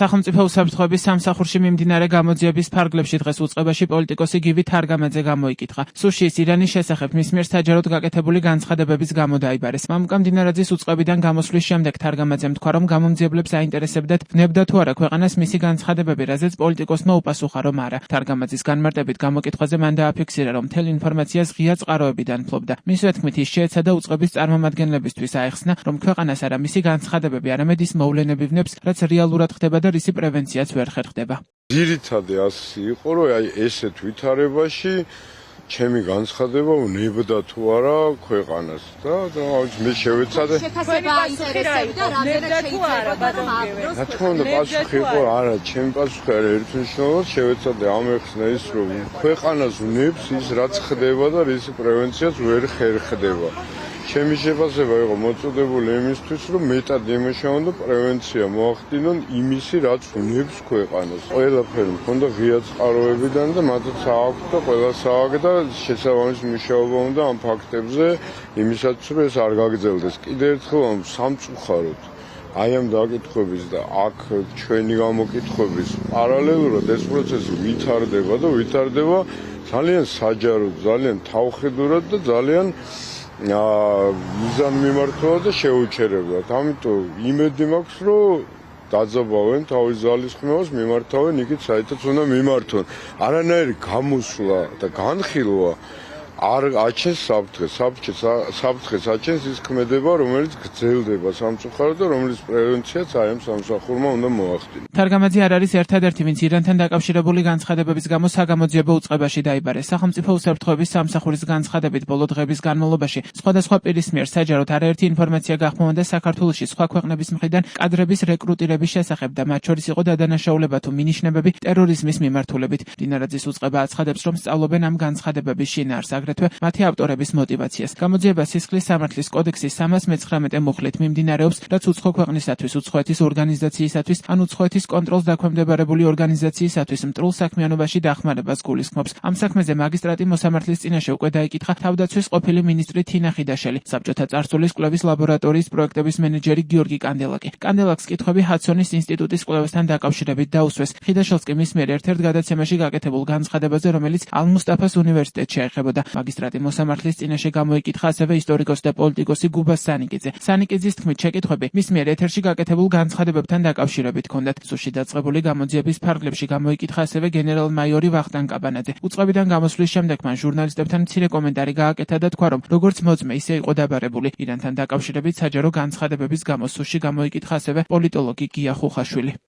სახელმწიფო უსაფრთხოების სამსახურში მიმდინარე გამოძიების ფარგლებში დღეს უწყებაში პოლიტიკოსი გივი თარგამაძე გამოიკითხა. სუშიის ირანის შესახებ მის მიერ საჯაროდ გაკეთებული განცხადებების გამო დაიბარეს. მამუკა მდინარაძის უწყებიდან გამოსვლის შემდეგ თარგამაძემ თქვა, რომ გამომძიებლებს აინტერესებდათ ვნებდა თუ არა ქვეყანას მისი განცხადებები, რაზეც პოლიტიკოსმა უპასუხა, რომ არა. თარგამაძის განმარტებით გამოკითხვაზე მან დააფიქსირა, რომ მთელ ინფორმაციას ღია წყაროებიდან ფლობდა. მისივე თქმით, ის შეეცადა უწყების წარმომადგენლებისთვის აეხსნა, რომ ქვეყანას არა მისი განცხადებები, არამედ ის მოვლენები ვნებს, რაც რეალურად ხდება და რისი პრევენციაც ვერ ხერხდება. ძირითადად ასე იყო, რომ აი ესეთ ვითარებაში ჩემი განცხადება ვნებდა თუ არა ქვეყანას და მე შევეცადე. შეთანხმება აინტერესებდა, რამდენად შეიძლება რომ აღდროს. რა თქმა უნდა, პასუხი იყო არა, ჩემი პასუხი არა ერთმნიშვნელოვნად შევეცადე ამეხსნა ის, რომ ქვეყანას ვნებს ის რაც ხდება და რისი პრევენციაც ვერ ხერხდება. ჩემი შეფასება იყო მოწოდებული იმისთვის, რომ მეტად იმუშაონ და პრევენცია მოახდინონ იმისი, რაც ვნებს ქვეყანას. ყველაფერი მქონდა ღია წყაროებიდან და მათაც ააქვთ და ყველა სააგდა შესაბამის მუშაობა უნდა ამ ფაქტებზე იმისაც, რომ ეს არ გაგრძელდეს. კიდევ ერთხელ სამწუხაროდ აი ამ დაკითხვების და აქ ჩვენი გამოკითხვების პარალელურად ეს პროცესი ვითარდება და ვითარდება ძალიან საჯაროდ, ძალიან თავხედურად და ძალიან მიზანმიმართულად და შეუჩერებლად. ამიტომ იმედი მაქვს, რომ დაძაბავენ თავის ძალისხმევას, მიმართავენ იქით, საიდანაც უნდა მიმართონ. არანაირი გამოსვლა და განხილვა არ აჩენს საფრთხეს. საფრთხეს აჩენს ის ქმედება, რომელიც გრძელდება სამწუხაროდ და რომლის პრევენციაც აი ამ სამსახურმა უნდა მოახდინოს. თარგამაძე არ არის ერთადერთი, ვინც ირანთან დაკავშირებული განცხადებების გამო საგამოძიებო უწყებაში დაიბარეს. სახელმწიფო უსაფრთხოების სამსახურის განცხადებით ბოლო დღების განმავლობაში სხვადასხვა პირის მიერ საჯაროდ არაერთი ინფორმაცია გახმოვანდა საქართველოში სხვა ქვეყნების მხრიდან კადრების რეკრუტირების შესახებ და მათ შორის იყო დადანაშაულება თუ მინიშნებები ტერორიზმის მიმართულებით. მდინარაძის უწყება აცხადებს, რომ სწავლობენ ამ განცხადებების შინაარსს, აგრეთვე მათი ავტორების მოტივაციას. გამოძიება სისხლის სამართლის კოდექსის 319 მუხლით მიმდინარეობს, რაც უცხო ქვეყნისათვის, უცხოეთის ორგანიზაციისათვის ან უცხოეთის კონტროლს დაქვემდებარებული ორგანიზაციისათვის მტრულ საქმიანობაში დახმარებას გულისხმობს. ამ საქმეზე მაგისტრატი მოსამართლის წინაშე უკვე დაიკითხა თავდაცვის ყოფილი მინისტრი თინა ხიდაშელი, საბჭოთა წარსულის კვლევის ლაბორატორიის პროექტების მენეჯერი გიორგი კანდელაკი. კანდელაკს კითხვები ჰადსონის ინსტიტუტის კვლევასთან დაკავშირებით დაუსვეს. ხიდაშელს კი მის მიერ ერთ-ერთ გადაცემაში გაკეთებულ განცხადებაზე, რომელიც ალ-მუსტაფას უნივერსიტეტში შეეხებოდა. მაგისტრატი მოსამართლის წინაშე გამოიკითხა ასევე ისტორიკოსი და პოლიტიკოსი გუბას სანიკიძე. სანიკიძის თქმით, შეკითხვები მის მიერ ეთერში გაკეთებულ განცხადებებთან დაკავშირებით ჰქონდათ. სუში დაწყებული გამოძიების ფარგლებში გამოიკითხა ასევე გენერალ-მაიორი ვახტანგ კაბანაძე. უწყებიდან გამოსვლის შემდეგ მან ჟურნალისტებთან მცირე კომენტარი გააკეთა და თქვა, რომ როგორც მოწმე, ისე იყო დაბარებული. ირანთან დაკავშირებით საჯარო განცხადებების გამო სუში გამოიკითხა ასევე პოლიტოლოგი გია ხუხაშვილი.